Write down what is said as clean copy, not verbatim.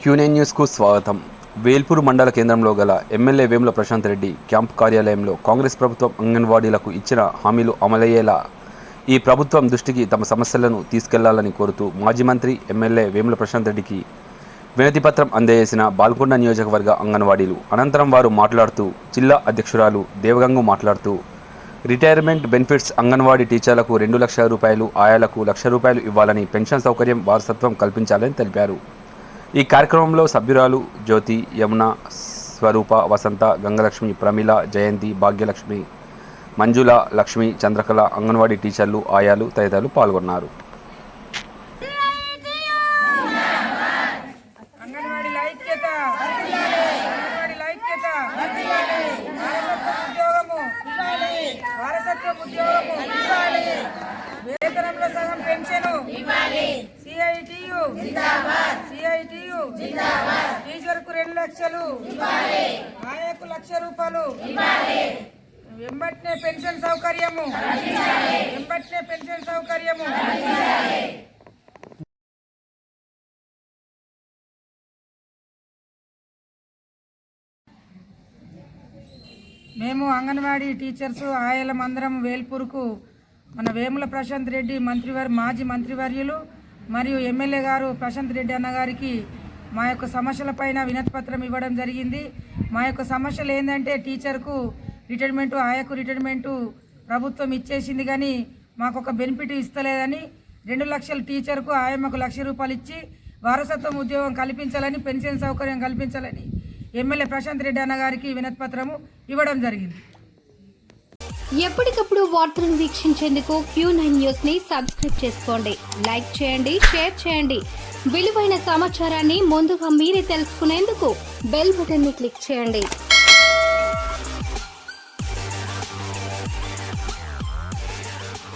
Q9 న్యూస్కు స్వాగతం. వేల్పూర్ మండల కేంద్రంలో గల ఎమ్మెల్యే వేముల ప్రశాంత్ రెడ్డి క్యాంప్ కార్యాలయంలో కాంగ్రెస్ ప్రభుత్వం అంగన్వాడీలకు ఇచ్చిన హామీలు అమలయ్యేలా ఈ ప్రభుత్వం దృష్టికి తమ సమస్యలను తీసుకెళ్లాలని కోరుతూ మాజీ మంత్రి ఎమ్మెల్యే వేముల ప్రశాంత్ రెడ్డికి వినతిపత్రం అందజేసిన బాల్కొండ నియోజకవర్గ అంగన్వాడీలు. అనంతరం వారు మాట్లాడుతూ జిల్లా అధ్యక్షురాలు దేవగంగు మాట్లాడుతూ రిటైర్మెంట్ బెనిఫిట్స్ అంగన్వాడీ టీచర్లకు 2 లక్షల రూపాయలు, ఆయాలకు 1 లక్ష రూపాయలు ఇవ్వాలని, పెన్షన్ సౌకర్యం వారసత్వం కల్పించాలని తెలిపారు. ఈ కార్యక్రమంలో సభ్యురాలు జ్యోతి, యమున, స్వరూప, వసంత, గంగలక్ష్మి, ప్రమిళ, జయంతి, భాగ్యలక్ష్మి, మంజుల, లక్ష్మి, చంద్రకళ, అంగన్వాడీ టీచర్లు, ఆయాలు తదితరులు పాల్గొన్నారు. వేతనంలో సగం పెన్షన్ సిఐటియు టీచర్కు 2 లక్షలు, ఆయకు 1 లక్ష రూపాయలు, వెంబట్నే పెన్షన్ సౌకర్యము. మేము అంగన్వాడీ టీచర్స్ ఆయలం అందరం వేల్పూర్కు మన వేముల ప్రశాంత్ రెడ్డి మాజీ మంత్రివర్యులు మరియు ఎమ్మెల్యే గారు ప్రశాంత్ రెడ్డి అన్నగారికి మా యొక్క సమస్యలపైన వినతిపత్రం ఇవ్వడం జరిగింది. మా యొక్క సమస్యలు ఏంటంటే టీచర్కు రిటైర్మెంటు, ఆయకు రిటైర్మెంటు ప్రభుత్వం ఇచ్చేసింది, కానీ మాకు ఒక బెనిఫిట్ ఇస్తలేదని 2 లక్షల టీచర్కు, ఆయమ్మకు 1 లక్ష రూపాయలు ఇచ్చి వారసత్వం ఉద్యోగం కల్పించాలని, పెన్షన్ సౌకర్యం కల్పించాలని ఎమ్మెల్యే ప్రశాంత్ రెడ్డి అన్నగారికి వినతిపత్రము ఇవ్వడం జరిగింది. ఎప్పటికప్పుడు వార్తలను వీక్షించేందుకు Q9 న్యూస్ ని సబ్స్క్రైబ్ చేసుకోండి, లైక్ చేయండి, షేర్ చేయండి. విలువైన సమాచారాన్ని ముందుగా మీరే తెలుసుకునేందుకు బెల్ బటన్ ని క్లిక్ చేయండి.